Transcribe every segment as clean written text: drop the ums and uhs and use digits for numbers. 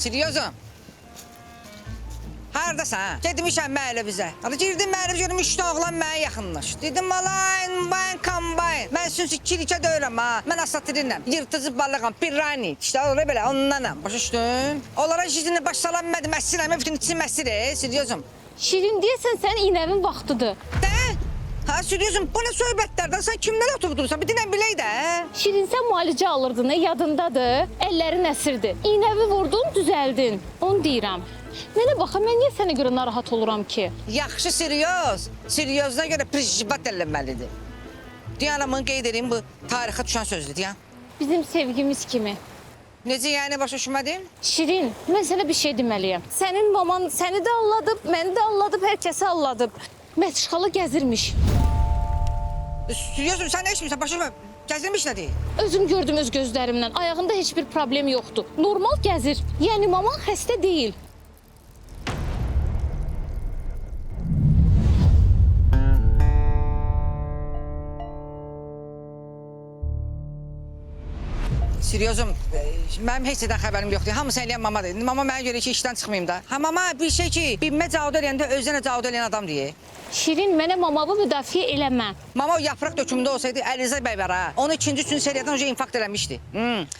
Seriozum. Haradasan ha? Gedmişəm məhəllə bizə. Girdim məhəllə görüm 3 dənə oğlan mənə yaxınlaş. Dedim malayn, bayn, kombayn. Mən sünsi kilikə döyürəm ha. Mən asatirinəm. Yırtıcı balığam, pirani. İşte oraya belə ondanam. Başa düşdün? Onlara jizinə baş salammədim, əsirəm. Bütün içim əsir, seriozum. Şirin deyəsən sənin iynəvin vaxtıdır. Də? Ha, seriozum, bu nə söhbətlərdən? Sən kimlərə oturub durursan? Bir dinən bilək də. Şirin sən müalicə alırdın, yadındadır. Əllərin əsirdi. İynəvi vurdun, düzəldin. Onu deyirəm. Mənə baxın, mən niyə sənə görə narahat oluram ki? Yaxşı, seryoz. Seryozuna görə prijibat eləməlidir. Diyanamın qeyd edeyim, bu tarixə düşən sözdür, Diyan. Bizim sevgimiz kimi. Necə yəni, başa düşmədin? Şirin, mən sənə bir şey deməliyəm. Sənin maman səni də alladıb, məni də alladıb, hər kəsi alladıb. Mətşxalı gəzirmiş. Seriozum, sən nə işmirsən, başa düşmə. Gəzirmiş nə deyil? Özüm gördüm öz gözlərimlə. Ayağında heç bir problem yoxdur. Normal gəzir. Yəni maman xəstə deyil. Seriozum, mənim heç nədən xəbərim yoxdur. Hamısı eləyən mamadır. Mama mənə görə ki, işdən çıxmayayım da. Ha, mama bir şey ki, bilmə cavab eləyəndə özünə cavab eləyən adam deyir. Şirin, mənə mamamı müdafiə eləmə. Mama o yapraq dökümündə olsaydı, Əliza bəy var ha. Onu ikinci seriyadan önce infarkt eləmişdi.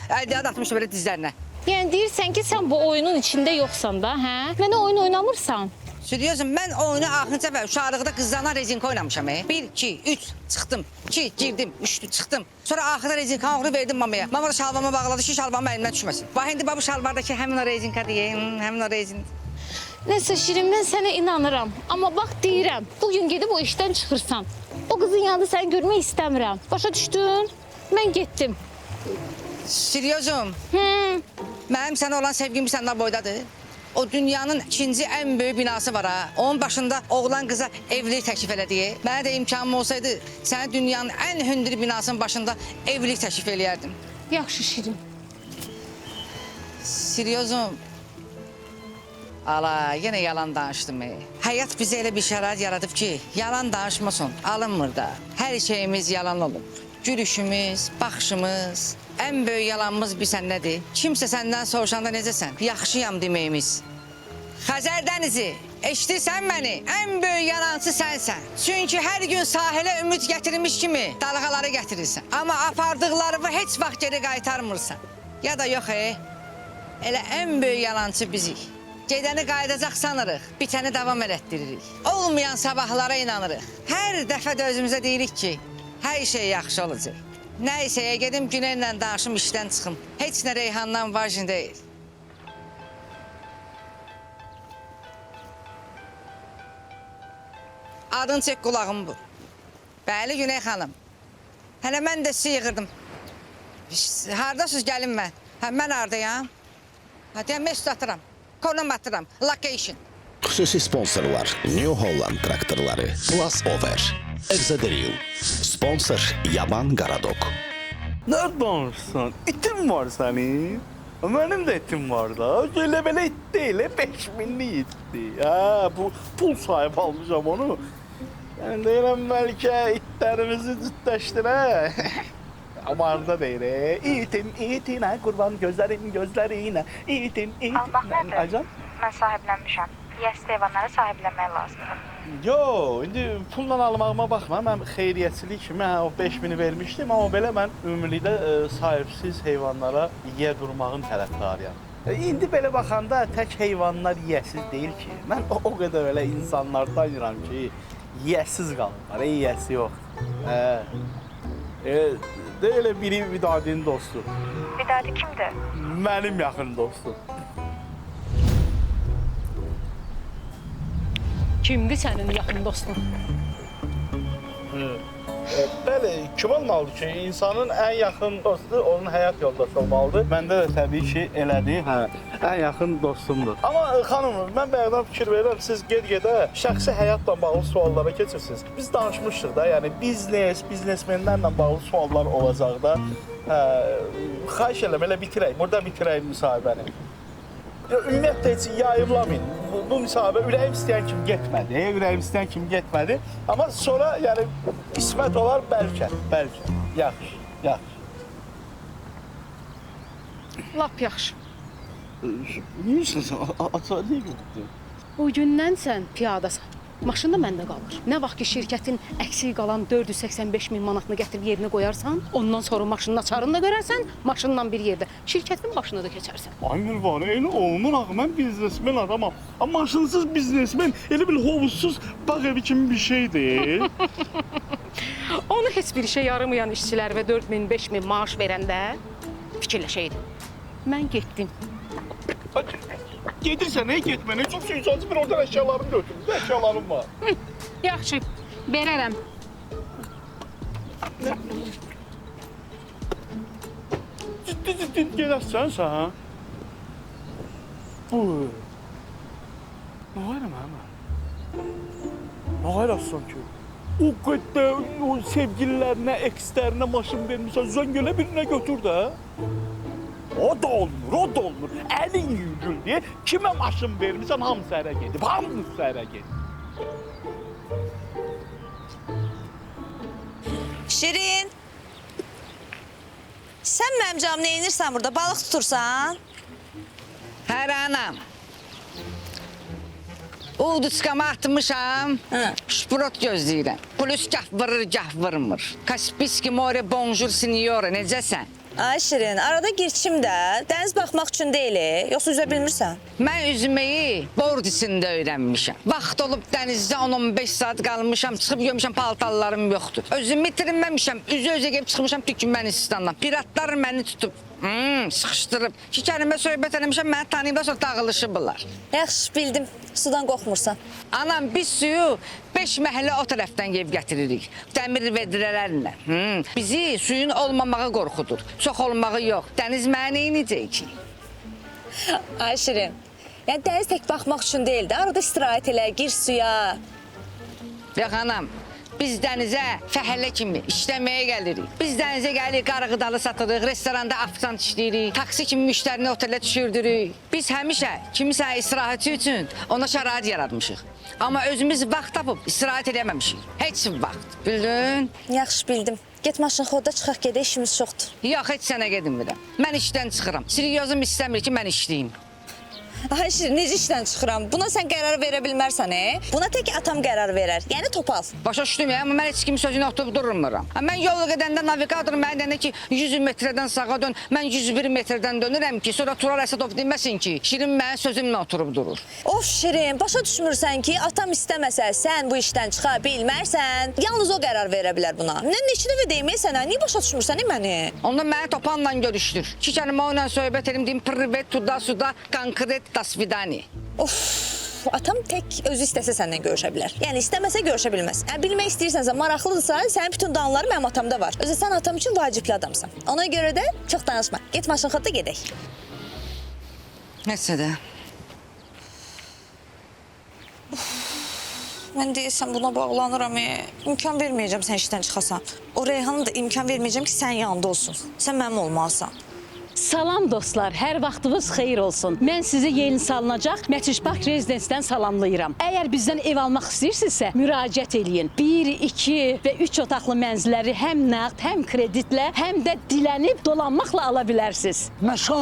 Əldiyyat atmışdı belə dizlərinə. Yəni deyirsən ki, sən bu oyunun içində yoxsan da, hə? Mənə oyun oynamırsan. Seriozum, mən oyunu axırıncı və uşaqlıqda qızlarla rezinka oynamışam. 1, 2, 3, çıxdım. 2, girdim, 3, çıxdım. Sonra axırda rezinkanı oğlu verdim mamaya. Mama da şalvama bağladı ki, şalvamı əlimdən düşməsin. Bax, indi bu şalvardakı həmin o rezinka deyək, həmin o rezin. Nəsə Şirin, mən sənə inanıram. Amma bax deyirəm, bugün gedib o işdən çıxırsan. O qızın yanında səni görmək istəmirəm. Başa düşdün? Mən getdim. Seriozum, mənim sənə olan sevgim səndən boydadır. O dünyanın ikinci ən böyük binası var ha. Onun başında oğlan qıza evlilik təklif elədi. Mənə də imkanım olsaydı, sənə dünyanın ən hündür binasının başında evlilik təklif eləyərdim. Yaxşı Şirin. Seriozum. Ala, yenə yalan danışdım. Həyat bizə elə bir şərait yaradıb ki, yalan danışmasın, alınmır da. Hər şeyimiz yalan olub. Gülüşümüz, baxışımız, ən böyük yalanımız bilsən nədir? Kimsə səndən soruşanda necəsən? Yaxşıyam deməyimiz. Xəzər dənizi, eşidirsən məni? Ən böyük yalancı sənsən. Çünki hər gün sahilə ümid gətirilmiş kimi dalğaları gətirirsən. Amma apardıqlarını heç vaxt geri qaytarmırsan. Ya da yox, elə ən böyük yalancı bizik. Gedəni qayıdacaq sanırıq, bitəni davam elətdiririk. Olmayan sabahlara inanırıq. Hər dəfə də özümüzə deyirik ki, hər şey yaxşı olacaq. Nəysəyə gedim Günellə danışım, işdən çıxım. Heç nə Reyhandan vacin deyil. Adın çək qulağım bu. Bəli Güney xanım. Hələ mən də sizi yığırdım. Haradasınız gəlin mən? Mən haradayam? Deyəm, mesut atıram. Konum atıram. Location. Xüsusi sponsorlar New Holland traktorları Plus Over, Exaderil, sponsor Yaman Qaradok. Nə danışsan? İtin var sənin? Mənim də itim var da. Elə belə it deyil, 5000'li itdi. Bu pul sahib almışam onu. Yəni deyirəm bəlkə itlərimizi cütləşdirə. Amarda deyir, itin, qurban gözlərinə, itin. Allah nədir? Acan? Mən sahiblənmişəm. Yəsli heyvanları sahiblənmək lazımdır. Yo, indi pulla almağıma baxma. Mən xeyriyyəçilik kimi o 5000'i vermişdim, amma belə mən ümumilikdə sahibsiz heyvanlara yiyə durmağın tərəfdarıyam. İndi belə baxanda tək heyvanlar yiyəsiz deyil ki. Mən o qədər elə insanlar tanıyıram ki, yiyəsiz qalırlar, yiyəsi yox. Elə biri Vidadi'nin dostu. Vidadi kimdir? Mənim yaxın dostum. Kimdir sənin yaxın dostun? Bəli, kim olmalıdır ki, insanın ən yaxın dostu onun həyat yoldaşı olmalıdır. Məndə də təbii ki, elədir, ən yaxın dostumdur. Amma xanım, mən bayaqdan fikir verirəm, siz ged-gedə şəxsi həyatla bağlı suallara keçirsiniz. Biz danışmışdıq da, yəni biznesmenlərlə bağlı suallar olacaq da. Xahiş edirəm, elə bitirək, burada bitirək müsahibəni. Ümumiyyətlə heç yayımlamayın. Bu müsahibə ürəyim istəyən kimi getmədi. Amma sonra yəni qismət olar bəlkə. Yaxşı. Lap yaxşı. Niyə sən açar niyə götürdün? O gündən sən piyadasan. Maşın da məndə qalır. Nə vaxt ki şirkətin əksik qalan 485 min manatını gətirib yerinə qoyarsan, ondan sonra maşının açarını da görərsən, maşınla bir yerdə şirkətin başına da keçərsən. Ay Mirvan, elə olmur axı. Mən biznesmen adamam. Amma maşınsız biznesmen elə bil hovuzsuz bağ evi kimi bir şeydir. Onu heç bir işə yaramayan işçilərə 4000, 5000 maaş verəndə fikirləşəydim. Mən getdim. Gedirsən, nə getmə, nə çox şey bir oradan əşyalarını götürürüm. Əşyalarım var. Yaxşı, verərəm. Ciddi gedərsən sən? Uy. Nə qayıram həmən? Nə qayırasın ki? O qədər o sevgililərinə, ekslərinə maşın vermişsən, zəngələ birinə götür də. O da olmur. Əlin yüngül deyə kimə maşın vermişsən, hamısı ərə gedib, hamısı ərə gedib. Şirin. Sən mənim canım nə edirsən burada? Balıq tutursan? Hər anam. Ulduzkama atmışam, şprot gözləyirəm. Plus gah vırır, gah vırmır. Kaspiski more bonjour signora, necəsən? Ay Şirin, arada girçim də. Dəniz baxmaq üçün deyil, yoxsa üzə bilmirsən? Mən üzməyi bordisində öyrənmişəm. Vaxt olub dənizdə 10-15 saat qalmışam, çıxıb görmüşəm paltarlarım yoxdur. Özümü itirməmişəm, üzə gəlib çıxmışam Türkmenistandan. Piratlar məni tutub, sıxışdırıb. 2 kəlmə söhbət eləmişəm, məni tanıyıblar, sonra dağılışıblar. Yaxşı, bildim. Sudan qorxmursan. Anam, biz suyu 5 məhəllə o tərəfdən yeyib gətiririk. Dəmir vedrələrlə. Bizi suyun olmamağı qorxudur. Çox olmağı yox. Dəniz mənə neyniyəcək ki? Ay Şirin, yəni dəniz tək baxmaq üçün deyil də, arada istirahət elə, gir suya. Yox anam, biz dənizə fəhəllə kimi işləməyə gəlirik. Biz dənizə gəlirik, qarğıdalı satırıq, restoranda afisant işləyirik, taksi kimi müştərini otelə düşürdürük. Biz həmişə kimisə istirahəti üçün ona şərait yaratmışıq. Amma özümüz vaxt tapıb istirahət eləməmişik. Heç vaxt, bildin? Yaxşı, bildim. Get maşın xoda çıxaq gedə, işimiz çoxdur. Yox, heç sənə gedinmirəm. Mən işdən çıxıram. Seriozum istəmir ki, mən işləyim. Ay Şirin, necə işdən çıxıram? Buna sən qərar verə bilmərsən, Buna tək atam qərar verər, yəni topal. Başa düşdüm ya, amma mən heç kimin sözünü oturub durmuram. Mən yol gedəndə navigator mənə deyəndə ki, 100 metrdən sağa dön, mən 101 metrdən dönürəm ki, sonra Tural Əsədov deməsin ki, Şirin mənim sözümlə oturub durur. Of Şirin, başa düşmürsən ki, atam istəməsə sən bu işdən çıxa bilmərsən, yalnız o qərar verə bilər buna. Neçə dəfə deyim sənə, niyə başa düşmürsən məni? Onda məni topanla görüşdür. 2 kəlmə onunla söhbət edim, deyim, privet, tuda, suda, konkret, dasvidani. Of, atam tək özü istəsə səndən görüşə bilər. Yəni istəməsə görüşə bilməz. Yəni bilmək istəyirsənsə, maraqlıdırsa, sənin bütün danları mənim atamda var. Özü sən atam üçün vacibli adamsan. Ona görə də çox danışma. Get maşın xodda gedək. Nəsə də. Mən deyəsən buna bağlanıram. İmkan verməyəcəm sən işdən çıxasan. O Reyhan'a da imkan verməyəcəm ki, sən yanında olsun. Sən mənim olmalısan. Salam dostlar, hər vaxtınız xeyir olsun. Mən sizi yeni salınacaq Mətrişbak Rezidensidən salamlayıram. Əgər bizdən ev almaq istəyirsinizsə, müraciət eləyin. 1, 2 və 3 otaqlı mənzilləri həm nağd, həm kreditlə, həm də dilənib dolanmaqla ala bilərsiniz. Məşqa,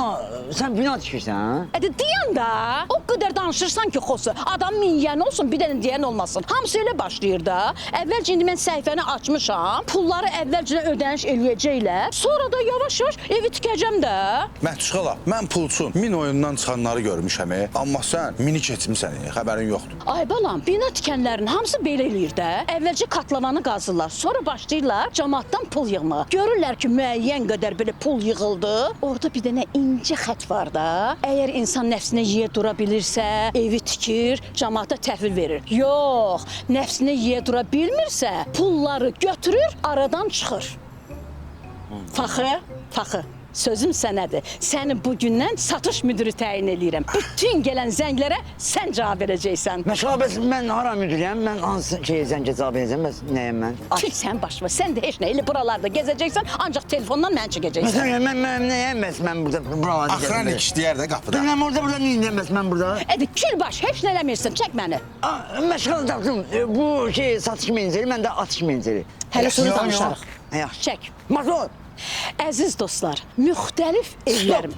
sən bina tikirsən, hə? Deyən də, o qədər danışırsan ki, xosu, adam minyən olsun, bir dənə deyən olmasın. Hamısı elə başlayır da. Əvvəlcə indi mən səhifəni açmışam, pulları əvvəlcə ödəniş eləyəcəklər, sonra da yavaş-yavaş evi tikəcəm də. Məhduşqala, mən pulçum, min oyundan çıxanları görmüşəm, amma sən mini keçmisən, xəbərin yoxdur. Ay balam, bina tikənlərin hamısı belə eləyir də. Əvvəlcə katlavanı qazırlar, sonra başlayırlar camaatdan pul yığmağa. Görürlər ki, müəyyən qədər belə pul yığıldı. Orada bir dənə incə xət var da. Əgər insan nəfsinə yeyə dura bilirsə, evi tikir, camaata təhvil verir. Yox, nəfsinə yeyə dura bilmirsə, pulları götürür, aradan çıxır. Faxı. Sözüm sənədir. Səni bugündən satış müdürü təyin eləyirəm. Bütün gələn zənglərə sən cavab verəcəksən. Məşqa, bəs mən hara müdürüyəm, mən hansı zəngə cavab verəcəm, bəs nəyəm mən? Tük sən başıma, sən də heç nə elə buralarda gezəcəksən, ancaq telefondan mən çəkəcəksən. Məsələn, mən nəyəm, bəs mən burada buralarda gezəm? Axranik işləyər də qapıda. Mən burada neyindəm, bəs mən burada? Külbaş, heç nə eləmirsən, çək məni. Məşqa, tapdım, bu satış meneceri, mən də atış meneceri. Hələ sonra danışarıq. Yaxşı. Çək. Masol. Əziz dostlar, müxtəlif evlərim.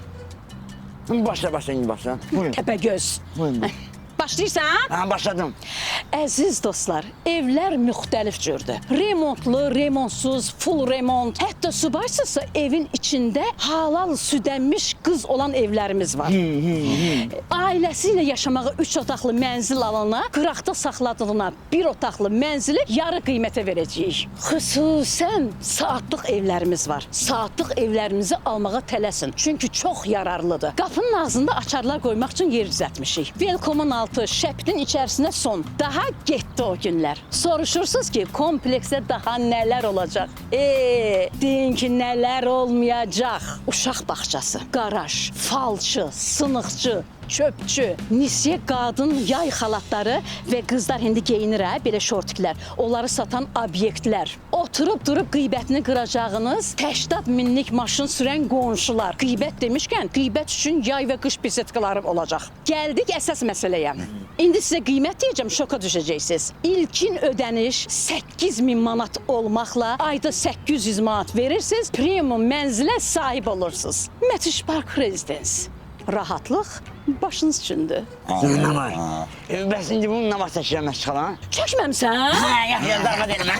Başla, indi başla. Buyurun. Təpəgöz. Buyurun. Başlayırsan? Ha, başladım. Əziz dostlar, evlər müxtəlif cürdür. Remontlu, remontsuz, full remont. Hətta subaysızsa evin içində halal südənmiş qız olan evlərimiz var. Ailəsi ilə yaşamağa 3 otaqlı mənzil alana, qıraqda saxladığına 1 otaqlı mənzili yarı qiymətə verəcəyik. Xüsusən saatlıq evlərimiz var. Saatlıq evlərimizi almağa tələsin. Çünki çox yararlıdır. Qapının ağzında açarlar qoymaq üçün yer düzəltmişik. Velkomun altı, şəbtin içərisinə son. Daha getdi o günlər. Soruşursunuz ki, kompleksdə daha nələr olacaq? Deyin ki, nələr olmayacaq? Uşaq bağçası, qaraj, falçı, sınıqçı, çöpçü, nisye qadın yay xalatları və qızlar indi geyinir belə şortiklər. Onları satan obyektlər. Oturub durub qeybətini qıracağınız 80 minlik maşın sürən qonşular. Qeybət demişkən, qeybət üçün yay və qış bisetkaları olacaq. Gəldik əsas məsələyə. İndi sizə qiymət deyəcəm, şoka düşəcəksiniz. İlkin ödəniş 8000 manat olmaqla ayda 800 manat verirsiniz, premium mənzilə sahib olursunuz. Metiş Park Residence. Rahatlıq başınız üçündür. Nə var? Bəs indi bunun nə var çəkirəməz çıxalan? Çəkməmsən? Yaxşı, darma deyilmə.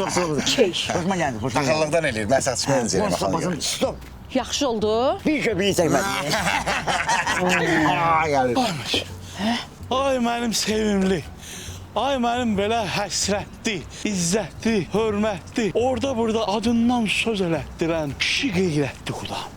Qorxdum. Keyş. Xoşuma gəldi, xoşuma gəldi. Taxıllıqdan eləyir, mən satışma enzəyə baxalım. Stop. Yaxşı oldu. Bir köpüyü çəkmədim. Gəlir. Ay mənim sevimli. Ay mənim belə həsrətli, izzətli, hörmətli, orada burada adından söz elətdirən kişi qeyrətli qudam.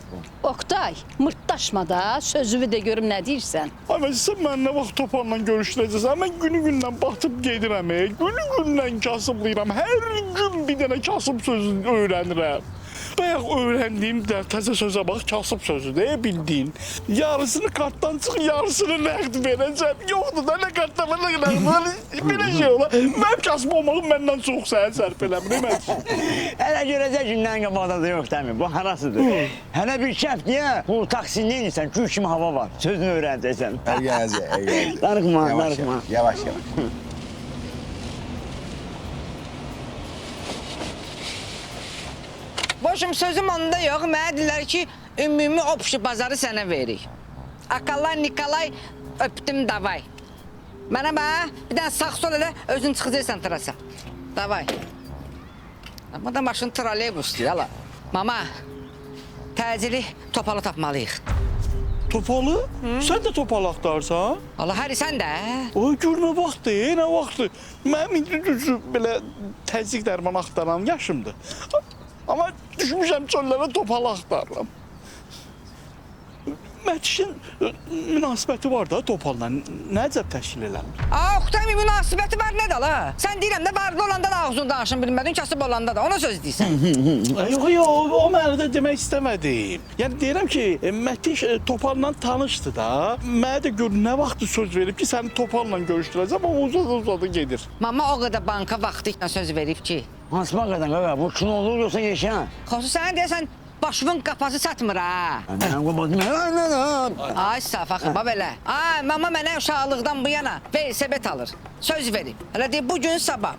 Oktay, mırtdaşma da, sözümü de görüm nə deyirsən. Ay mən sən mən nə vaxt Toparla görüşdürəcəksən? Mən günü-gündən batıb gedirəm, günü-gündən kasıblayıram. Hər gün bir dənə kasıb sözünü öyrənirəm. Bayaq öyrəndiyim təzə sözə bax, kasıb sözüdür, bildiyin. Yarısını kartdan çıx, yarısını nəqd verəcəm. Yoxdur da, nə kartdan var, nə nəqd. Belə şey olar. Mənim kasıb olmağım məndən çox səhər sərf eləmir, Hələ görəcək gündən qabaqda da yox dəmi, bu harasıdır? Hələ bir şəf deyə, bu taksində inirsən, gül kimi hava var, sözünü öyrənəcəksən. Ərgənəcək. Darıqma, darıqma. Yavaş. Boşum sözüm onda yox. Mənə deyirlər ki, ümumi opşu bazarı sənə veririk. Akalay Nikolay öpdüm davay. Mənə bir dənə sağ sol elə özün çıxacaqsan terasa. Davay. Bu da maşın trolleybusdur hala. Mama, təcili topalı tapmalıyıq. Topalı? Sən də topalı axtarsan? Allah hər sən də. Ay gör nə vaxtdır, nə vaxtdır. Mənim indi düzü belə təzyiq dərman axtaran yaşımdır. Amma düşmüşəm çöllərə topalı axtarıram. Mətişin münasibəti var da topalla. Nə cəb təşkil eləmir? Oktay, münasibəti var nə də la? Sən deyirəm də varlı olanda da ağzını danışın bilmədin, kasıb olanda da. Ona söz deyirsən. Yox, o mənada demək istəmədim. Yəni deyirəm ki, Mətiş Topalla tanışdı da. Mənə də gör nə vaxtı söz verib ki, səni Topalla görüşdürəcəm, amma uzadı gedir. Mama o qədər banka vaxtı ilə söz verib ki. Hansı bankadan qaqa, bu kino olur yoxsa yaşayan? Xosu sənə deyəsən, başımın qapası satmır ha. Ay saf axı, belə. Ay, mama mənə uşaqlıqdan bu yana velosiped alır. Söz verib. Hələ deyir, bugün sabah.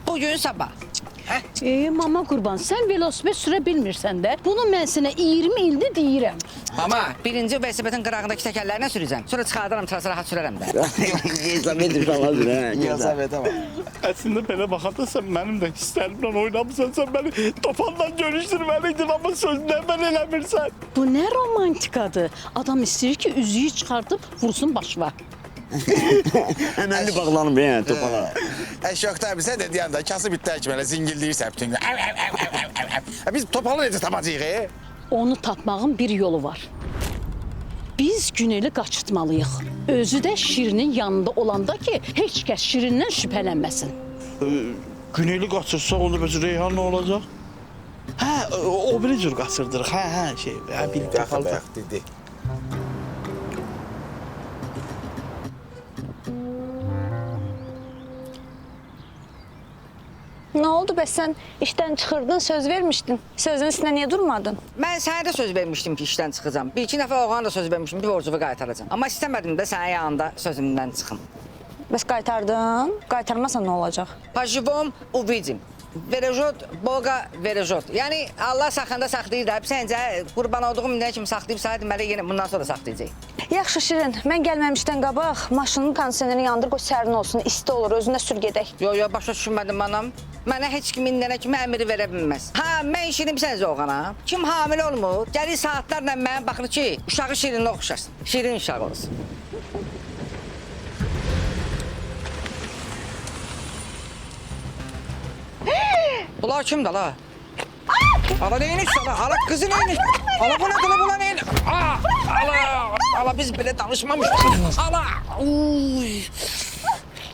Mama qurban, sən velosiped sürə bilmirsən də. Bunu mən sənə 20 ildir deyirəm. Mama, birinci velosipedin qırağındakı təkərlərinə sürəcəm. Sonra çıxardaram, terasa rahat sürərəm də. Velosiped uşaqlardır, hə. Velosipedə bax. Əslində belə baxanda sən mənim də hisslərimlə oynamısan, sən məni Topalla görüşdürməliydin, amma sözündən mən eləmirsən. Bu nə romantikadır? Adam istəyir ki, üzüyü çıxardıb vursun başına. Əməlli bağlanıb, topağa. Əşyoqda abi, sən də deyəndə kasıb itlər belə zingildəyirsən bütün gün. Biz topalı necə tapacağıq? Onu tapmağın bir yolu var. Biz Güneli qaçırtmalıyıq. Özü də Şirinin yanında olanda ki, heç kəs Şirindən şübhələnməsin. Güneyli qaçırsaq, onda bəs Reyhan nə olacaq? Hə, o bir cür qaçırdırıq. Hə, bir topalı dedi. Nə oldu bəs sən işdən çıxırdın, söz vermişdin. Sözün üstünə niyə durmadın? Mən sənə də söz vermişdim ki, işdən çıxacam. Bir-iki nəfər oğlana da söz vermişdim ki, borcumu qaytaracam. Amma istəmədim də sənin yanında sözümdən çıxım. Bəs qaytardın? Qaytarmasan nə olacaq? Pajivom uvidim. Verejot, boqa verejot. Yəni Allah saxında saxlayır da. Səncə qurban olduğum indiyə kimi saxlayıbsa, deməli yenə bundan sonra saxlayacaq. Yaxşı Şirin, mən gəlməmişdən qabaq maşının kondisionerini yandır, qoy sərin olsun, isti olur, özünə sür gedək. Yo, başa düşmədim anam. Mənə heç kim indənə kimi əmri verə bilməz. Ha, mən Şirin sənəcə oğanam. Kim hamilə olmur, gəlir saatlarla mənə baxır ki, uşağı Şirinlə oxşasın. Şirin uşağı olsun. Bunlar kimdir la? Ala neyiniz ala? Ala kızı neyiniz? Ala bu nedir la? Bula neyiniz? Ala biz belə danışmamışız. Ala! Uy!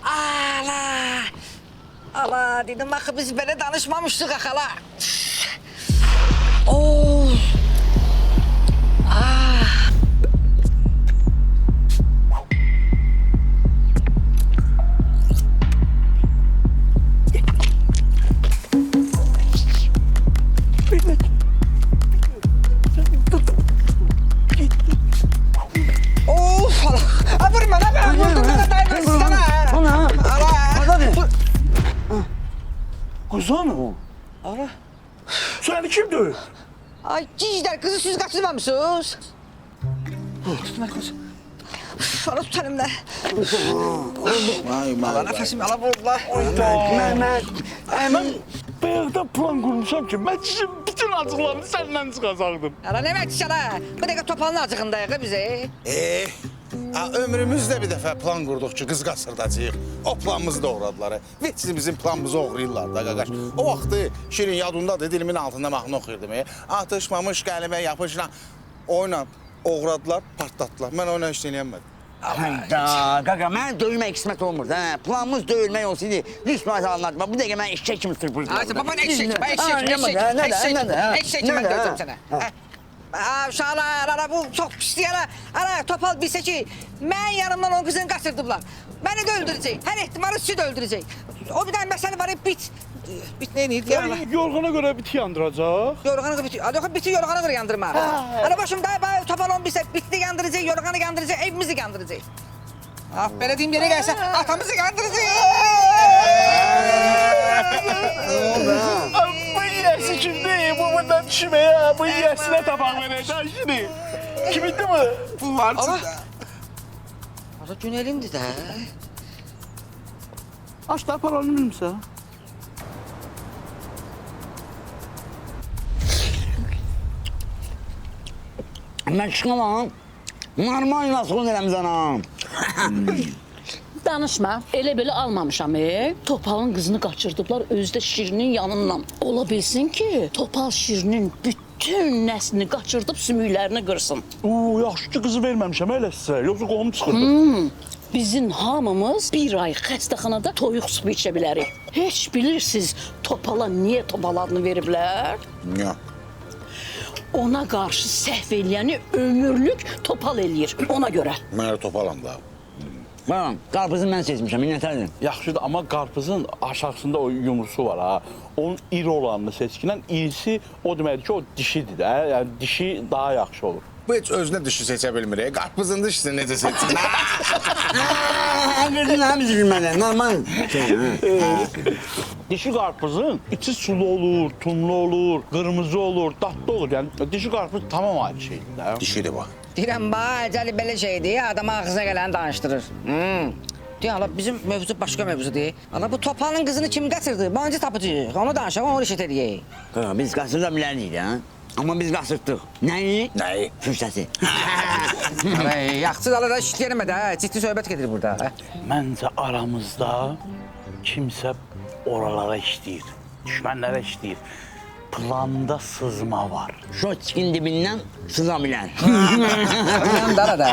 Ala! Ala dedim axı biz belə danışmamışdıq axı ala. Oo! Of ala! Vurma lan! Vurdum da dayanırsın sana! Ana! Ala! Kuzan o. Ala! Seni kim dövüyor? Ay cicler kızı siz kaçırmamışsınız. Ala tut elimle. Ala nefesimi ala vurdular. Mehmet. Ben bayaqdan plan qurmuşam ki, mən sizin bütün acıqlarını səndən çıxacaqdım. Ala ne bekçi ala? Bu dakika topalın acığındayıq bize. Ömrümüzdə bir dəfə plan qurduq ki, qız qasırdacağıq. O planımızı doğradılar. Veçsiz bizim planımızı oğrayırlar da qaqaş. O vaxtı Şirin yadındadır, dilimin altında mahnı oxuyurdum. Atışmamış qələmə yapışla oyla oğradılar, partlatdılar. Mən oyla heç eləyənmədim. Hayda, qaqa, mən döyülmək qismət olmur. Planımız döyülmək olsaydı, 100% anlatma. Bu dəqiqə mən eşək kimi sırpırdım. Ay baba ne eşek? Ben eşek ben dövdüm sana. Uşaqlar, bu çok pislik ana. Topal bilse ki, mən yanımdan o kızını kaçırdılar. Beni de öldürecek. Her ihtimali sizi de öldürecek. O bir tane mesele var, bit neydi ya? Yorğana görə biti yandıracaq. Yorğanı biti yorğanı göre yandırma. Ana başımda topal on bilse bitti yandıracak, yorğanı yandıracak, evimizi yandıracak. Böyle diyeyim yere gelse atamızı yandıracak. Bu yiyəsi kimdir? Bu bundan düşmeye, bu yiyəsinə tabaq verəcək şimdi. Kimindir bu? Bu var. Ara Günel'indi də. Aşlar paranı bilmirsən. Mən çıxamam. Normal nasıl eləmsən ha? Danışma, elə belə almamışam. Topalın qızını qaçırdıblar, özü də Şirinin yanından. Ola bilsin ki, Topal Şirinin bütün nəslini qaçırdıb sümüklərini qırsın. Yaxşı ki qızı verməmişəm elə sizə, yoxsa qohum çıxırdı. Bizim hamımız bir ay xəstəxanada toyuq supu içə bilərik. Heç bilirsiniz Topala niyə Topal adını veriblər? Yox. Ona qarşı səhv eləyəni ömürlük Topal eləyir, ona görə. Mən topalam da. Bax, qarpızı mən seçmişəm, minnətərdim. Yaxşıdır, amma qarpızın aşağısında o yumrusu var ha. Onun iri olanını seçkinən, irisi o deməkdir ki, o dişidir də. Yəni dişi daha yaxşı olur. Bu heç özünə dişi seçə bilmir. Qarpızın dişini necə seçsin? Qızın hamısı bilməli, normal. Dişi qarpızın içi sulu olur, tumlu olur, qırmızı olur, dadlı olur. Yəni dişi qarpız tamam ayrı şeydir də. Dişidir bu. Deyirəm, əcəli belə şeydir, adam ağzına gələni danışdırır. Deyən, ala bizim mövzu başqa mövzudur. Ala bu Topalın qızını kim gətirdi? Bancı tapıcıyıq, onu danışaq, onu rişət edəyik. Qaqa, biz qaçırda bilərdik ha. Amma biz qaçırtdıq. Nəyi? Nəyi? Fürsəti. Yaxçı dalara işləyəmə də, ciddi söhbət gedir burada. Məncə aramızda kimsə oralara işləyir, düşmənlərə işləyir. Planda sızma var. Şotçikin dibindən sıza bilər. Biləm dara da.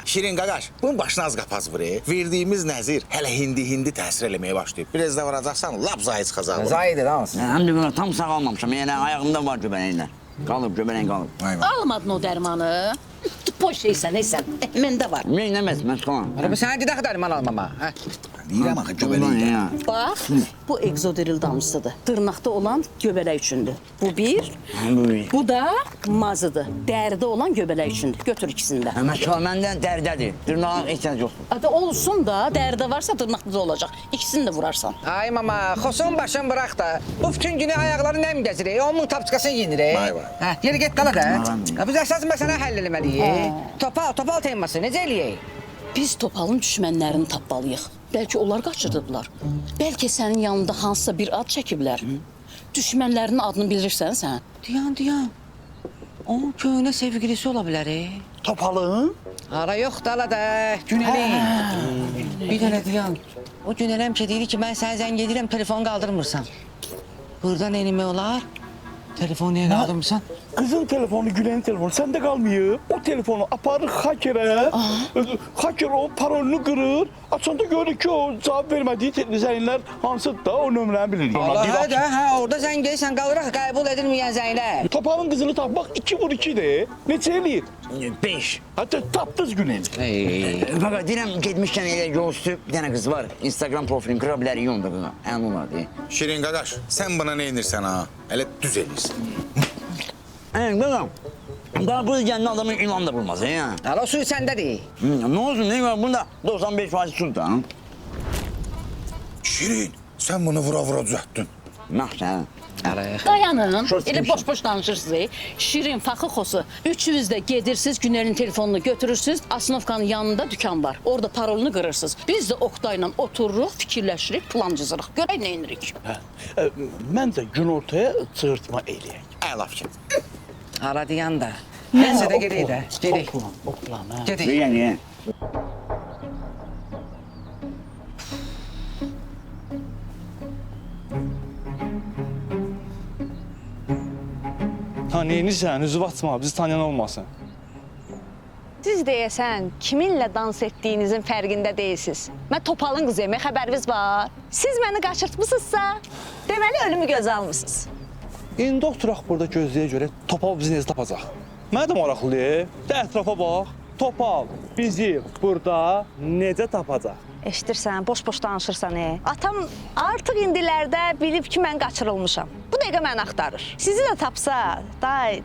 Şirin qaqaş, bunun başına az qapaz vurur. Verdiyimiz nəzir hələ hindi təsir eləməyə başlayıb. Biraz da vuracaqsan, lap zayı çıxacaq. Zayidir hansı? Həm də buna tam sağalmamışam. Yəni ayağımda var göbələklər. Qalıb, göbələk qalıb. Almadın o dərmanı. Boş şeysən, neysən. Məndə var. Neynəməz, mən çıxamam. Araba sənə didə qədər mal almama. Hə? Deyirəm axı göbələk. Bax, bu egzoderil damcısıdır. Dırnaqda olan göbələk üçündür. Bu bir, bu da mazıdır. Dərdə olan göbələk üçündür. Götür ikisini də. Məşğul məndən dərdədir. Dırnağa ehtiyac yoxdur. Adı olsun da, dərdə varsa dırnaqda da olacaq. İkisini də vurarsan. Ay mama, xosun başın bırak da. Bu bütün günü ayaqları nəm gəzirik, onun tapçıqasını yenirik. Vay vay. Hə, yeri get qala da. Biz əsas məsələ həll eləməliyik. Topal teması necə eləyək? Biz Topalın düşmənlərini tapmalıyıq. Bəlkə onlar qaçırdıblar. Bəlkə sənin yanında hansısa bir ad çəkiblər. Düşmənlərinin adını bilirsən sən. Diyan. Onun köhnə sevgilisi ola bilər. Topalın? Ara yox da ala da, Günəli. Bir dənə diyan. O Günələm ki deyir ki, mən sənə zəng edirəm, telefonu qaldırmırsan. Buradan enmək olar. Telefonu niyə qaldırmırsan? Kızın telefonu, Gülen'in telefonu sende kalmıyor. O telefonu aparır hakere. Haker o parolunu kırır. Açanda görür ki o cevap vermediği zənglər hansıdır da o nömrəni bilir. Allah hə, orada zəng gelirsən qalıraq qəbul edilməyən zənglər. Topalın kızını tapmak 2-2'dir. Neçə eləyir? 5. Hatta tapdınız Gülen'i. Fakat deyirəm, getmişkən elə yol üstü bir dənə qız var. Instagram profilini qıra bilər, iyi onda qıza. Ən olardı. Şirin qaqaş, sən buna nə edirsən ha? Elə düz eləyirsən. Qızım, daha bu gələn adamın ilan da bulmaz, ya. Hala suyu səndədir. Ne olsun, ne var bunda? 95% su da. Şirin, sən bunu vura düzəltdin. Məxsən. Dayanın, elə boş-boş danışırsınız. Şirin, Faxıxosu, üçünüz də gedirsiniz, Günelin telefonunu götürürsünüz. Asinovkanın yanında dükan var. Orada parolunu qırırsınız. Biz də Oktayla otururuq, fikirləşirik, plan cızırıq. Görək nə edirik. Məncə gün ortaya çığırtma eləyək. Əla fikir. Hala diyan da. Neyse de gedək də. Gedək. Oplan, hə. Gedək. Yəni, Ha neyinirsən? Üzü açma, bizi tanıyan olmasın. Siz deyəsən, kiminlə dans etdiyinizin fərqində deyilsiniz. Mən Topalın qızıyam, xəbəriniz var. Siz məni qaçırtmısınızsa, deməli ölümü gözə almısınız. İndi oturaq burada gözləyə görə Topal bizi necə tapacaq? Mənə də maraqlıdır. De ətrafa bax. Topal bizi burada necə tapacaq? Eşidirsən, boş-boş danışırsan. Atam artıq indilərdə bilib ki, mən qaçırılmışam. Bu dəqiqə məni axtarır. Sizi də tapsa, day,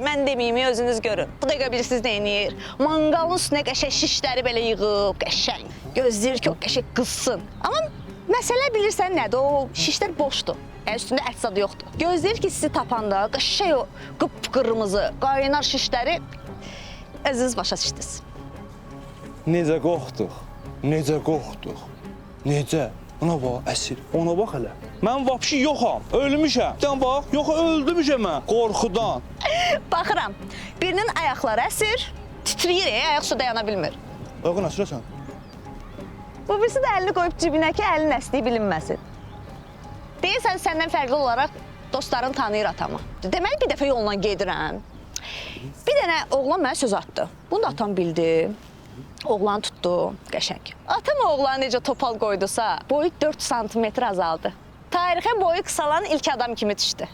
mən deməyimi özünüz görün. Bu dəqiqə bilirsiniz nə edir? Manqalın üstünə qəşək şişləri belə yığıb, qəşək. Gözləyir ki, o qəşək qızsın. Amma məsələ bilirsən nədir? O şişlər boşdur. Yəni üstündə ət zadı yoxdur. Gözləyir ki, sizi tapanda qəşək o qıpqırmızı, qaynar şişləri özünüz başa düşdünüz. Necə qorxduq? Necə qorxduq? Necə? Ona bax, əsir. Ona bax hələ. Mən vapşı yoxam, ölmüşəm. Sən bax, yox öldümüşəm mən qorxudan. Baxıram, birinin ayaqları əsir, titriyir, ayaq üstə dayana bilmir. Ayağın əsirəsən. Bu birisi də əlini qoyub cibinə ki, əlin əsliyi bilinməsin. Deyirsən, səndən fərqli olaraq dostların tanıyır atamı. Deməli, bir dəfə yolla gedirəm. Bir dənə oğlan mənə söz atdı. Bunu da atam bildi. Oğlan tutdu, qəşəng. Atam oğlanı necə topal qoydusa, boyu 4 santimetr azaldı. Tarixə boyu qısalan ilk adam kimi düşdü.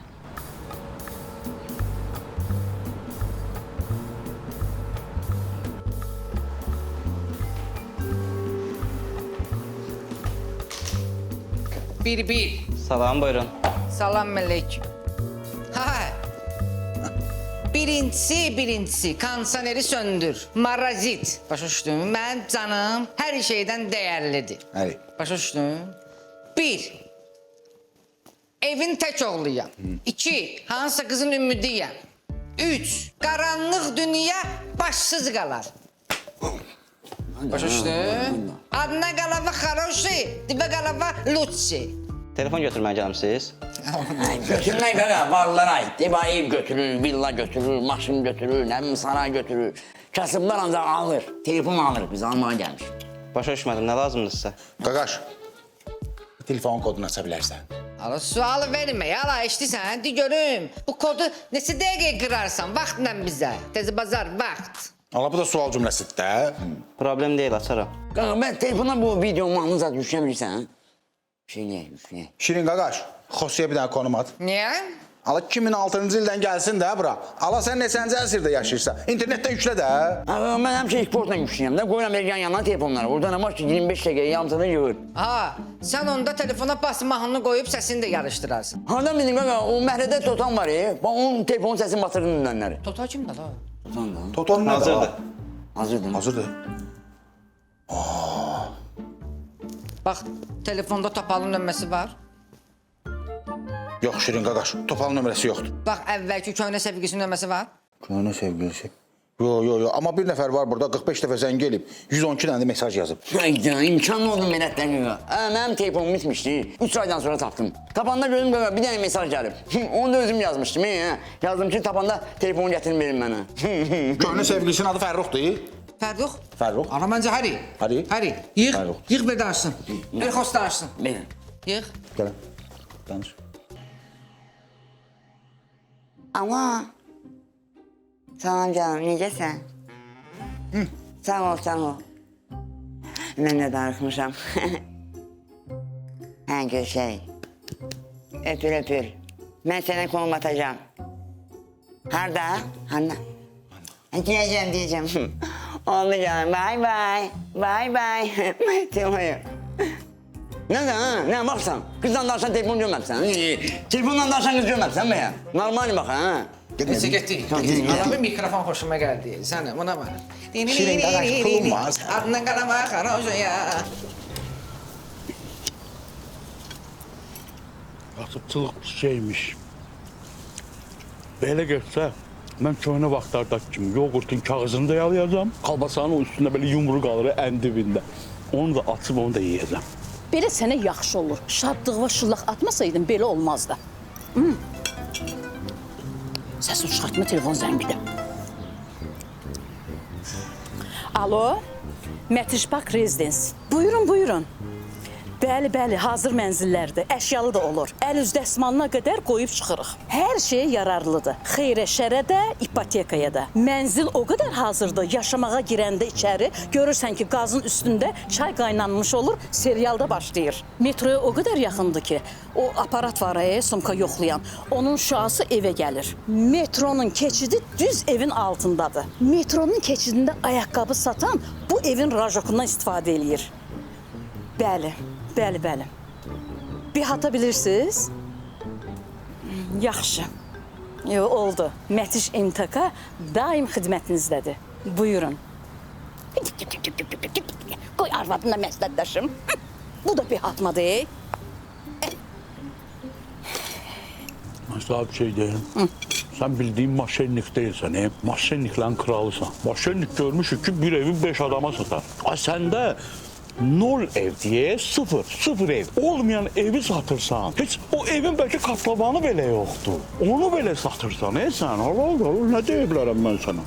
Bir. Salam, buyurun. Salam aleyküm. Ha. Birincisi, konsaneri söndür. Marazit. Başa düşdün? Mən canım hər şeydən dəyərlidir. Əli. Başa düşdün? 1. Evin tək oğluyam. 2. Hansısa qızın ümidiyəm. 3. Qaranlıq dünya başsız qalar. Başa düşdün? Adına qalava xaroşi, dibə qalava lutsi. Telefon götürməyə gəlmişsiniz? götürmək qaqa, varlılara aiddir. Bax, ev götürür, villa götürür, maşın götürür, nə bilim, saray götürür. Kasıblar ancaq alır, telefon alır, biz almağa gəlmiş. Başa düşmədim, nə lazımdır sizə? Qaqaş, telefon kodunu aça bilərsən. Hala sualı vermə, hala eşitirsən, de görüm. Bu kodu neçə dəqiqə qırarsan, vaxtla bizə. Tezi bazar, vaxt. Ala bu da sual cümləsidir də. Problem deyil, açaram. Qaqa, mən telefona bu videomu alınca düşə bilirsən? Bir şey neyək? Şirin qaqaş, Xosiyə bir dənə konum at. Niyə? Ala 2006-cı ildən gəlsin də bura. Ala sən neçənci əsrdə yaşayırsan? İnternetdə yüklə də. Mən həmişə sportla güclüyəm də. Qoyuram Ergan yanına telefonları. Oradan nə var ki 25 dəqiqə yamsını yığır. Ha, sən onda telefona bas mahnını qoyub səsini də yarışdırarsın. Hardan bildin qaqa? O Məhrədə Totan var ya. Onun telefonun səsini batırdın dinlənləri. Tota kimdə la? Totan da. Toton nədir? Hazırdır. Hazırdır. Hazırdır. Bax, telefonda Topalın nömrəsi var. Yox Şirin qaqaş, Topalın nömrəsi yoxdur. Bax, əvvəlki köhnə sevgilisinin nömrəsi var. Köhnə sevgilisi. Yo. Amma bir nəfər var burada 45 dəfə zəng gəlib, 112 dənə də mesaj yazıb. Hayda, imkanlı oldum Mələtdən qaqa. Mənim telefonum bitmişdi. 3 aydan sonra tapdım. Tapanda gördüm qaqa bir dənə mesaj gəlib. Onu da özüm yazmışdım. Yazdım ki, tapanda telefonu gətirin verin mənə. Köhnə sevgilisinin adı Fərruxdur. Fərrux? Fərrux. Ana məncə Hari. Hari? Yığ, Fərrux. yığ bir danışsın. Erxos danışsın. Benim. Yığ. Gəlin. Danış. Ama salam canım, necəsən? Sağ ol. Mən də darıxmışam. Görüşək. Öpür. Mən sənə konum atacağım. Harada? Hanna? Diyeceğim. Oldu canım, bye. Telefonu. Ne baksan? Kızdan danışan telefon görməmsən. Telefonla danışan qız görməmsən be ya. Normal bax ha. Getdik. Adamın mikrofon xoşuma gəldi. Sən buna bax. Şirin qaqaş, pulmaz. Ardından qarama xarajoya. Kasıbçılıq şeymiş. Belə getsə, mən köhnə vaxtlardakı kimi yoğurtun kağızını da yalayacağım. Kalbasanın üstündə belə yumru qalır ən dibində. Onu da açıb onu da yiyəcəm. Belə sənə yaxşı olur. Şadlığa şıllaq atmasaydın belə olmazdı. Səsini çıxartma, telefon zəngidir. Alo, Mətişbak Residence. Buyurun. Bəli, hazır mənzillərdir. Əşyalı da olur. Əl üz dəsmalına qədər qoyub çıxırıq. Hər şey yararlıdır. Xeyrə, şərə də, ipotekaya da. Mənzil o qədər hazırdır. Yaşamağa girəndə içəri görürsən ki, qazın üstündə çay qaynanmış olur, serialda başlayır. Metroya o qədər yaxındır ki, o aparat var, sumka yoxlayan. Onun şüası evə gəlir. Metronun keçidi düz evin altındadır. Metronun keçidində ayaqqabı satan bu evin rajokundan istifadə eləyir. Bəli. Bir hata bilirsiniz? Yaxşı. Oldu. Mətiş MTK daim xidmətinizdədir. Buyurun. Qoy arvadına məsləhətləşim. Bu da bir hatmadır. Mən sana bir şey deyim. Sən bildiyin maşennik deyilsən, maşenniklərin kralısan. Maşennik görmüşük ki, bir evi 5 adama satar. Səndə 0 ev diye 0 ev. Olmayan evi satırsan. Heç o evin belki katlavanı belə yoxdur. Onu belə satırsan, sən. Allah, nə deyiblərəm mən sana.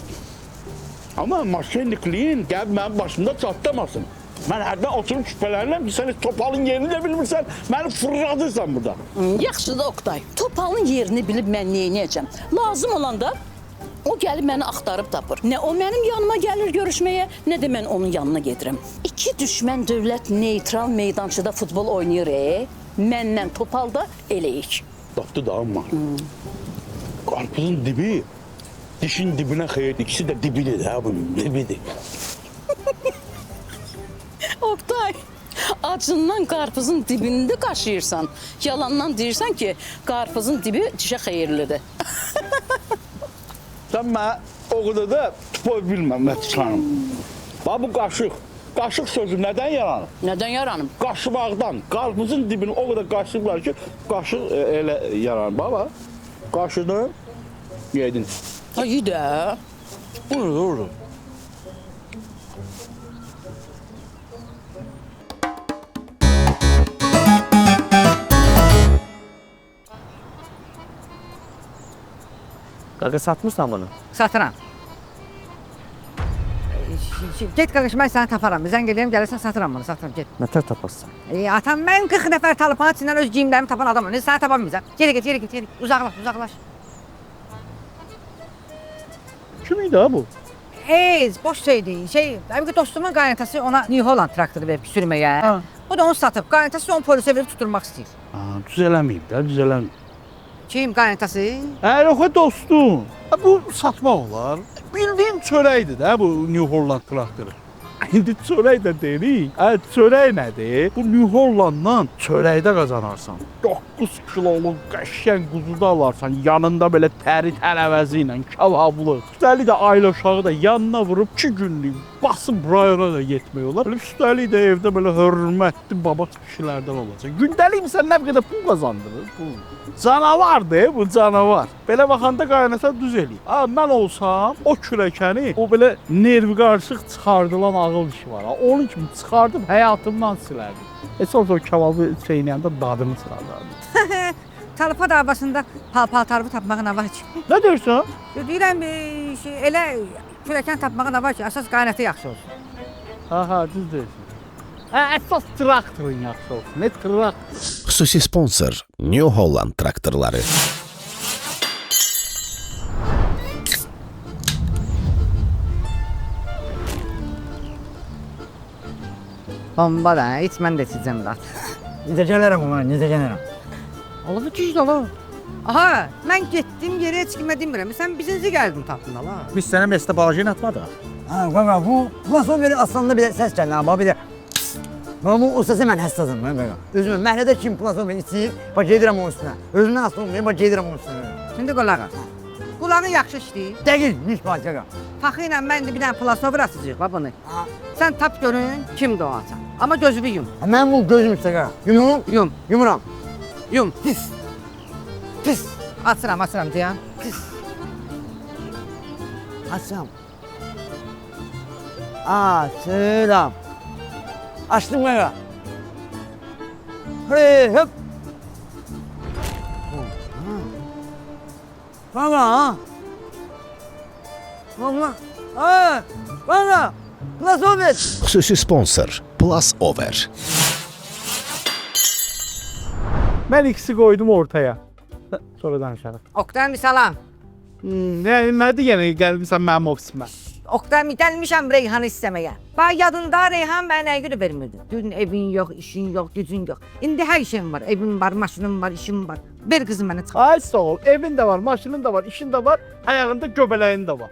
Amma maşennikliyin gəlb mənim başımda çatlamasın. Mən hərdən oturup şübhələnirəm ki, sən Topalın yerini də bilmirsən, məni fırladırsan burada. Yaxşı da Oktay, Topalın yerini bilib mən neynəyəcəm? Lazım olanda o gəlib məni axtarıb tapır. Nə o mənim yanıma gəlir görüşməyə, nə də mən onun yanına gedirəm. İki düşmən dövlət neytral meydançıda futbol oynayır, məndən Topalda eləyik. Tapdı da amma. Qarpızın dibi, dişin dibinə xeyir, ikisi də dibidir ha bunun, dibidir. Oktay, acından qarpızın dibini də qaşıyırsan. Yalandan deyirsən ki, qarpızın dibi dişə xeyirlidir. Sən mənə o qədər də tupoy bilməm, Mətiş xanım. Bax bu qaşıq. Qaşıq sözü nədən yaranır? Nədən yaranır? Qaşımaqdan. Qarpızın dibini o qədər qaşıqlar ki, qaşıq elə yaranır. Baba, qaşını yedin. İyi də. Olur. Qaqa satmırsan bunu? Satıram. Get qardaş, mən səni taparam. Zəng eləyəm, gəlirsən satıram bunu, satıram, get. Nətər taparsın? Atam, mən 40 nəfər talıpanın içindən öz giyimlərimi tapan adamım. Səni tapamayacam. Geri get. Uzaqlaş. Kim idi ha bu? Boş şeydi. Əvvəlki dostumun qaynatası ona New Holland traktoru verib sürməyə. O da onu satıb. Qaynatası onu polisə verib tutturmaq istəyir. Düz eləməyib də, düz eləməyib. Kim qaynatası? Yox dostum. Bu satmaq olar. Bildiğin çörəkdir də bu New Holland traktoru. İndi çörək də deyirik. Çörək nədir? Bu New Hollanddan çörəkdə qazanarsan. 9 kiloluq qəşəng quzu da alarsan. Yanında belə təri tərəvəzi ilə kebablı. Üstəlik də ailə uşağı da yanına vurub 2 günlük basıb rayona da getmək olar. Üstəlik də evdə belə hörmətli baba kişilərdən olacaq. Gündəlik sən nə qədər pul qazandırır? Pul. Canavardır bu canavar. Belə baxanda qaynasa düz eləyir. Mən olsam o kürəkəni, o belə nervi qarışıq çıxardılan ağıl işi var. Onun kimi çıxardıb həyatımdan silərdim. Sonra o kebabı çeynəyəndə dadını çıxardardım. Talpa davasında paltarı tapmağa nə var ki? Nə deyirsən? Deyirəm, elə kürəkən tapmağa nə var ki, əsas qaynatı yaxşı olsun. Ha, düz deyirsən. Əsas traktorun yaxşı olsun. Ne traktor? Xüsusi sponsor New Holland traktorları. Bomba da, heç mən də içəcəm də. Necə gələrəm ona, necə gələrəm? Olur ki, olur. Aha, mən getdim, yerə heç kimə demirəm. Sən bizinci gəldin tapdın ala. Biz sənə bəstə balajın atmadıq. Qaqa, bu plaston belə asanda bir səs gəlir amma bir də bu o səsə mən həssasım mən qaqa. Özümə məhəllədə kim plaston belə içir, bac edirəm onun üstünə. Özümdən asılı olmayım, bac edirəm onun üstünə. Şimdi qulaq as. Qulağın yaxşı işləyir. Dəqiq, mis bac qaqa. Paxı ilə mən də bir dənə plastovr asacağıq, bax bunu. Sən tap görün, kim doğacaq. Amma gözünü yum. Mən bu gözüm üstə qaqa. Yumurum, Yum, yumuram. yum. Pis. Pis. Açıram, dayan. Açsam. Açıram. Açtım qaqa. Hırı, hıp. Qaqa. Qaqa. Qaqa. Plus over. Xüsusi sponsor Plus Over. Mən ikisi qoydum ortaya. Sonra danışarıq. Oqtay salam. Nədir yenə gəlmisən mənim ofisimə? Oqtay gəlmişəm Reyhanı istəməyə. Bax yadında Reyhan mənə nə görə vermirdi? Dün evin yox, işin yox, gücün yox. İndi hər şeyim var. Evim var, maşınım var, işim var. Ver qızım mənə çıx. Ay sağ ol. Evin də var, maşının da var, işin də var, ayağında göbələyin də var.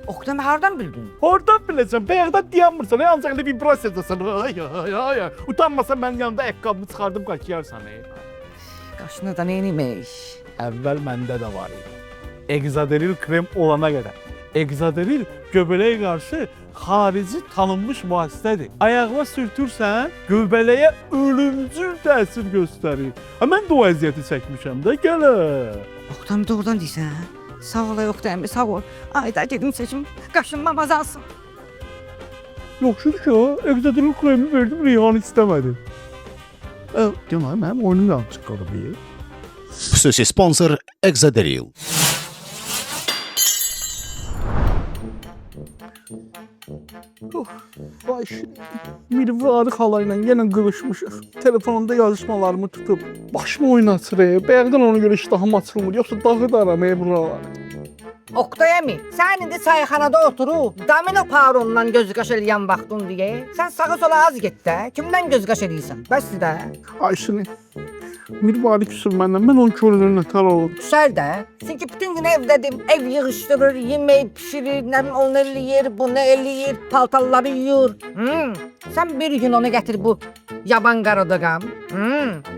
Oqtay hardan bildin? Oradan biləcəm. Bayaqdan dayanmırsan. Ancaq elə vibrasiya edəsən. Ay. Utanmasan mən yanında ayaqqabımı çıxardım qaçıyarsan. Qaşını da neymiş? Əvvəl məndə də var idi. Exaderil krem olana qədər. Exaderil göbələyə qarşı xarici tanınmış vasitədir. Ayağına sürtürsən, göbələyə ölümcül təsir göstərir. Mən də o əziyyəti çəkmişəm də gələ. Oqtay doğrudan deyirsən? Sağ ol Oqtay, sağ ol. Ay da gedim seçim, qaşınmam azalsın. Yaxşıdır ki, Exaderil kremi verdim, Reyhan istəmədi. Demək, mənim oyunum yanlış qalıb. Xüsusi sponsor Exaderil. Mirvari xalayla yenə qırışmışıq. Telefonunda yazışmalarımı tutub başımı oynatır. Bayaqdan ona görə iştahım açılmır. Yoxsa dağı da aramaya buraları. Oqtay əmi, sən indi çayxanada oturub domino paronundan göz qaş eləyən vaxtın deyə, sən sağa sola az get də, kimdən göz qaş eləyirsən? Bəsdir də. Ayşini, Mirvari küsür məndən, mən onun körünün nətər olub. Küsər də. Çünki bütün gün evdədim, ev yığışdırır, yemək pişirir, nə bilim, onu eləyir, bunu eləyir, paltarları yuyur. Sən bir gün onu gətir bu yaban qaradağam.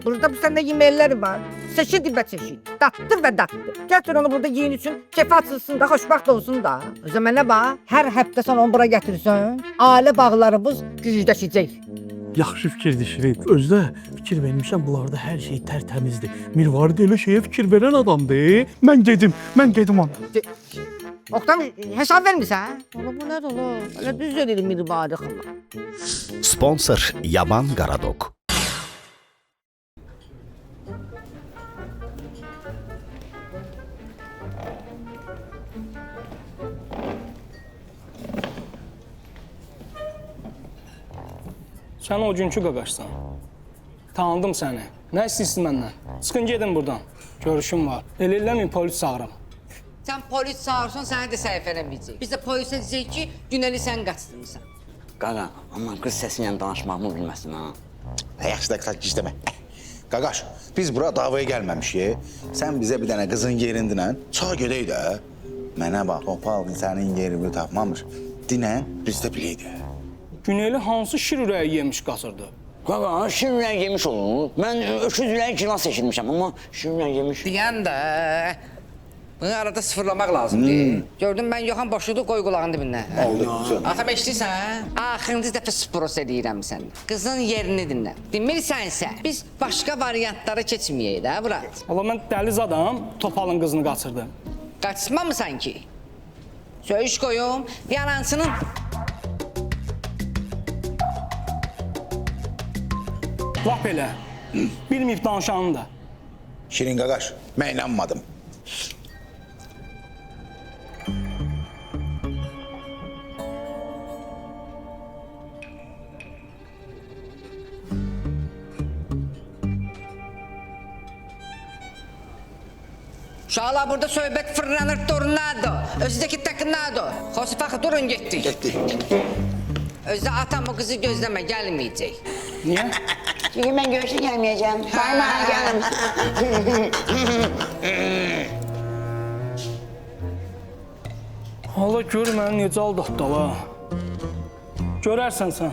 Burada bu səndə yeməklər var. Çeşid və çeşid, dadlı və dadlı. Gətir onu burada yiyin üçün, keyfi açılsın da, xoşbaxt olsun da. Özə mənə bax, hər həftə sən onu bura gətirsən, ailə bağlarımız gücləşəcək. Yaxşı fikirdir Şirin. Özdə fikir vermişəm, bunlarda hər şey tərtəmizdir. Mirvari də elə şeyə fikir verən adamdır. Mən gedim ondan. Oqtay, hesab vermirsən? Ola bu nədir ola? Elə düz eləyir Mirvari xala. Sponsor Yaman Qaradok. Sən o günkü qaqaşsan. Tanıdım səni. Nə istəyirsən məndən? Çıxın gedin buradan. Görüşüm var. Eləyirlərmi polis çağırım. Sən polis çağırsan, səni də səhv eləməyəcək. Biz də polisə deyəcək ki, Günəli sən qaçdırmısan. Qaqa, amma qız səsi ilə danışmağımı bilməsin ha. Yaxşı da qısa gizləmə. Qaqaş, biz bura davaya gəlməmişik. Sən bizə bir dənə qızın yerindilə çağ gedək də. Mənə bax, o palqın sənin yerini tapmamış. Dinən biz də biləydik. Güneli hansı şir ürəyi yemiş qasırdı? Qaqa, şir ürəyi yemiş olur. Mən öküz ürəyi kilas seçilmişəm, amma şir ürəyi yemiş. Deyən də bunu arada sıfırlamaq lazımdır. Gördün mən Yoxan boşludu qoy qulağın dibinə. Oldu. Atam eşitirsən? Axırıncı dəfə spros eləyirəm sən. Qızın yerini dinlə. Dinmirsənsə, biz başqa variantlara keçməyək də, Murad. Allah mən dəliz adam Topalın qızını qaçırdı. Qaçmamısan ki? Söyüş qoyum, yalancının... Lap elə. Bilməyib danışanını da. Şirin Qaqaş, mən inanmadım. Uşaqlar burada söhbət fırlanır tornado. Özüdəki taknado. Xosifaqı durun getdik. Getdik. Özdə atam o qızı gözləmə, gəlməyəcək. Niyə? Çünki mən görüşə gəlməyəcəm. Sayma, gəlin. Allah gör məni necə aldatdı la. Görərsən sən.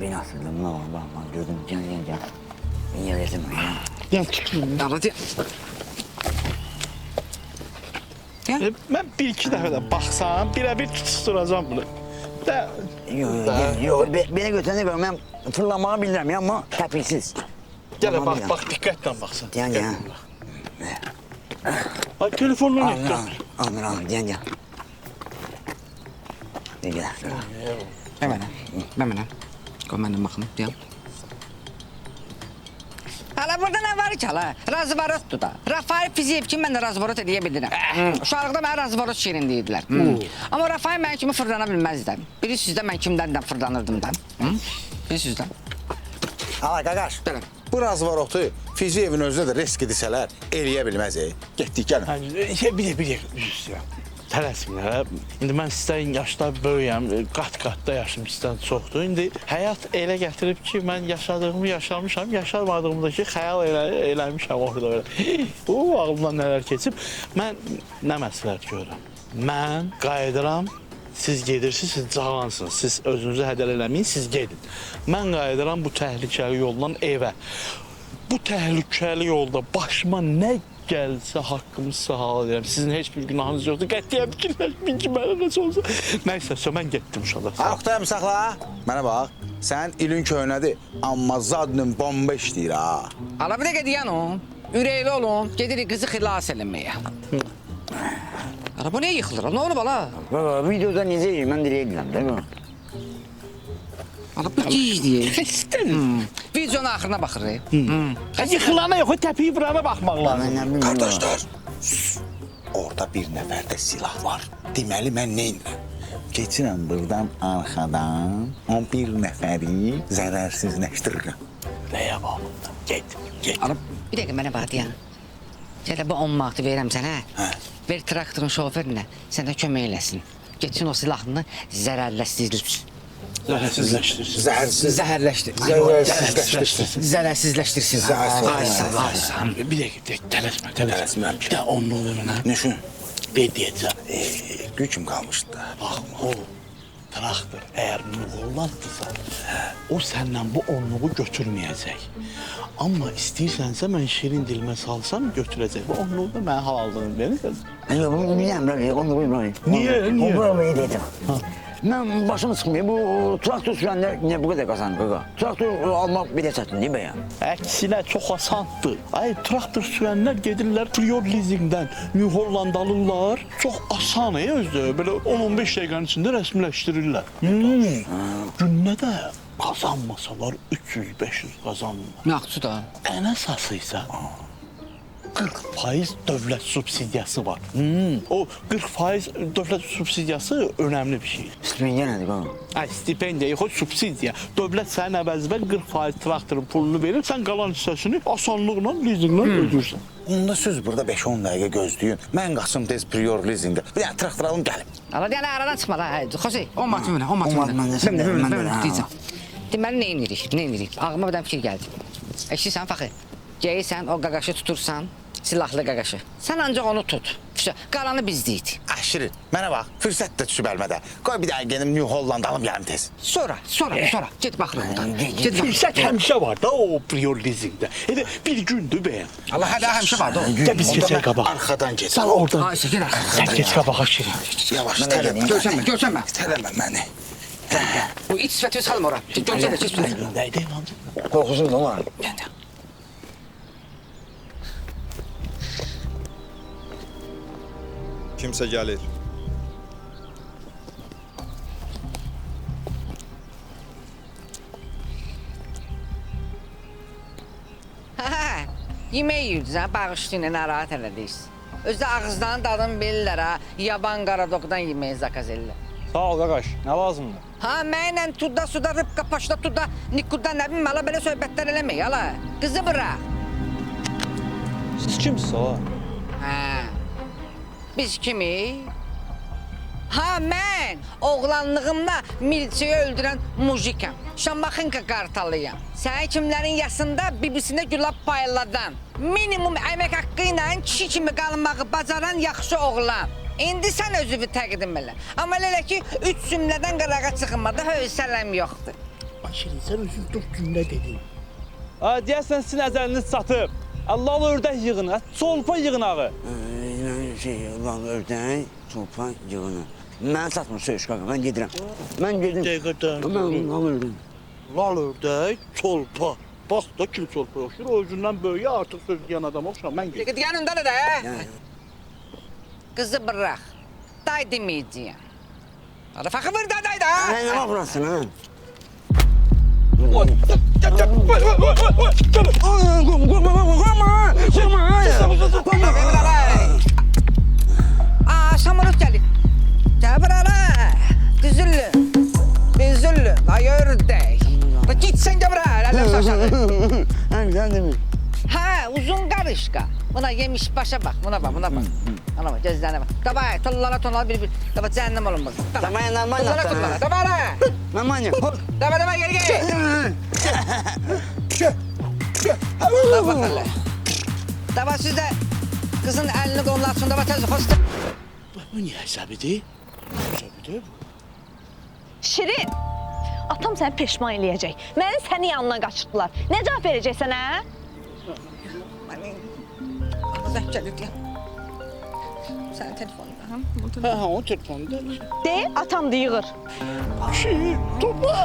Beni asıldım, ne var? Bak, gördüm, gel. Ben yerledim. Gel çıkın. Hadi. Mən bir-iki dəfə də baxsam, birə-bir tutuşturacam bunu. Yok, beni götürene göre ben fırlamayı bilirəm ya, ama təpiksiz. Gələ bax, diqqətlə baxsan. Gel. Ay, telefonla net. Al, gel. Gel. Mən mənə. Qoy məndən baxım, deyəm. Hala burada nə var ki hala? Razvarotdur da. Rafael Fiziyev ki, mən də razvarot edə bilirəm. Uşaqlıqda mənə razvarot şirin deyirdilər. Amma Rafael mən kimi fırlana bilməzdi. Bilirsiniz də mən kimdən fırlanırdım da. Bilirsiniz də. Hala Qaqaş, bu razvarotu Fiziyevin özünə də risk edisələr, eləyə bilməz. Getdik, gəlin. Bir üstəyəm. Tələsmə. İndi mən sizdən yaşda böyüyəm, qat-qatda yaşım sizdən çoxdur. İndi həyat elə gətirib ki, mən yaşadığımı yaşamışam, yaşamadığımda ki, xəyal eləmişəm orada öyle. Bu ağlımdan nələr keçib. Mən nə məsləhət görürəm? Mən qayıdıram, siz gedirsiniz, siz cavansınız, siz özünüzü hədəl eləməyin, siz gedin. Mən qayıdıram bu təhlükəli yoldan evə. Bu təhlükəli yolda başıma nə gəlsə haqqımı sahal edirəm. Sizin heç bir günahınız yoxdur. Qətiyyən fikirləşməyin ki, mənə nəsə olsa. Nəysə, mən getdim uşaqlar. Oqtayım, saxla. Mənə bax, sən ilin köynədir, amma zadının bomba işləyir ha. Hala bir dəqiqə deyən o. Ürəkli olun, gedirik qızı xilas eləməyə. Hala bu niyə yıxılır? Nə olub hala? Videoda necə yiyim, mən diləyə biləm, değil mi? Hala bu gizliyir. Videonun axırına baxırıq. Yıxılana yox, təpiyi vurana baxmaq lazım. Qardaşlar, orada bir nəfərdə silah var. Deməli, mən neynirəm? Keçirəm buradan arxadan 11 nəfəri zərərsizləşdirirəm. Nəyə baxmıram? Get. Hala bir dəqiqə mənə bax deyən. Gələ bu 10 manatı verirəm sənə. Ver traktorun şoförünə, sənə kömək eləsin. Geçsin o silahını zərərləşdirsin. Zərərsizləşdirsin. Bir dəqiqə, tələsmə. Bir də onluq ver mənə. Nə üçün? Ver deyəcəm. Gücüm qalmışdı da. Baxma, o traktor əgər Muğullandırsa, o səndən bu onluğu götürməyəcək. Amma istəyirsənsə, mən şirin dilimə salsam, götürəcək. Bu onluğu da mənə halaldığını verir. Bunu biləm, onluğu bilməm. Niyə? Onu dedim. Mən başım çıxmıyor. Bu traktor sürənlər niyə bu qədər qazanır qaqa? Traktor almaq belə çətindir bəyəm. Əksinə çox asandır. Ay traktor sürənlər gedirlər prior lizingdən New Holland alırlar. Çox asan özü. Belə 10-15 dəqiqənin içində rəsmiləşdirirlər. Gündə də qazanmasalar 300-500 qazanırlar. Yaxşı da. Ən əsası isə 40% dövlət subsidiyası var. O 40% dövlət subsidiyası önəmli bir şey. Stipendiya nədir qaqa? Ay stipendiya yox, subsidiya. Dövlət sənin əvəzində 40% traktorun pulunu verir, sən qalan hissəsini asanlıqla lizinglə ödürsən. Onda söz burada 5-10 dəqiqə gözləyin. Mən qaçım tez prior lizingdə. Bir dənə traktor alım gəlim. Ala deyən aradan çıxma da. Xosi, 10 manat mənə, 10 manat mənə. Mən də Deyəcəm. Deməli, nə edirik? Ağlıma bir dənə fikir gəldi. Eşitsən, Fəxri? Geyirsən, o qaqaşı tutursan, silahlı qaqaşı. Sən ancaq onu tut. Qalanı bizdəyik. Şirin, mənə bax, fürsət də düşüb əlmədə. Qoy bir dənə gedim New Holland alım gəlim tez. Sonra. Get baxırıq buradan. Fürsət həmişə var da o prior lizingdə. Elə bir gündür bəyəm. Allah hələ həmişə var da o. Gəl biz keçək qabağa. Arxadan get. Sən oradan. Ay, çəkil arxadan. Sən geç qabağa Şirin. Yavaş, tələmə. Görsənmə. Tələmə məni. Bu iç sifəti salma ora. Görsənmə, keç bunu. Nəydə lan? Qorxusun da var. Kimsə gəlir. Yemək yiyirdiniz ha, bağışlayın, narahat elədiniz. Özdə ağızdan dadın bilirlər ha, yaban qaradokdan yeməyi zakaz edirlər. Sağ ol qaqaş, nə lazımdır? Ha, mənlə tudda, suda, rıbqa, paşda, tudda, nikudda, nə bilmə, ala belə söhbətlər eləmək, ala. Qızı bıraq. Siz kimsiniz hala? Hə, biz kimi? Ha, mən oğlanlığımda milçeyi öldürən mujikəm. Şambaxınka qartalıyam. Səni kimlərin yasında bibisində gülab payladan. Minimum əmək haqqı ilə kişi kimi qalmağı bacaran yaxşı oğlan. İndi sən özünü təqdim elə. Amma elə ki, 3 cümlədən qırağa çıxmada hövsələm yoxdur. Şirin, sən özün 4 cümlə dedin. Deyəsən sizin əzəliniz çatıb. Allahlı ördək yığın, çolpa yığın ağı. Allahlı ördək, çolpa yığını. Mən satmır söyüş qaqa, mən gedirəm. Mən gedim. Dəqiqədən. Mən lal ördək. Lal ördək, çolpa. Bax da kim çolpa oxşur, o özündən böyüyə artıq söz deyən adam oxşur, mən gedim. Deyən öndələ də. Qızı bıraq. Day deməyəcəyəm. Faxı vır da, day da. Nə var burasın, ha? Samurut gəlir. Gəl burala. Düzüllün. Ay ördək. Git sən gəl burala. Ələm saçadı. Sən demir. Hə, uzun qarışqa. Buna yemiş başa bax, buna bax. Ana bax, gözlərinə bax. Davay, tonlara bir. Davay, cəhənnəm olun bax. Davay, normal yapsana. Tonlara, davay la. Normal yap. Davay, geri. Davay bax elə. Davay, siz də qızın əlini qolunu açın, davay, tez xoşda. Bu niyə əsəbidir? Əsəbidir bu. Şirin, atam səni peşman eləyəcək. Məni sənin yanına qaçırtdılar. Nə cavab verəcəksən, hə? Zəng gəlir, sənin telefonunda, ha? Hə, onun telefonunda. De, atam da yığır. Şirin, topa.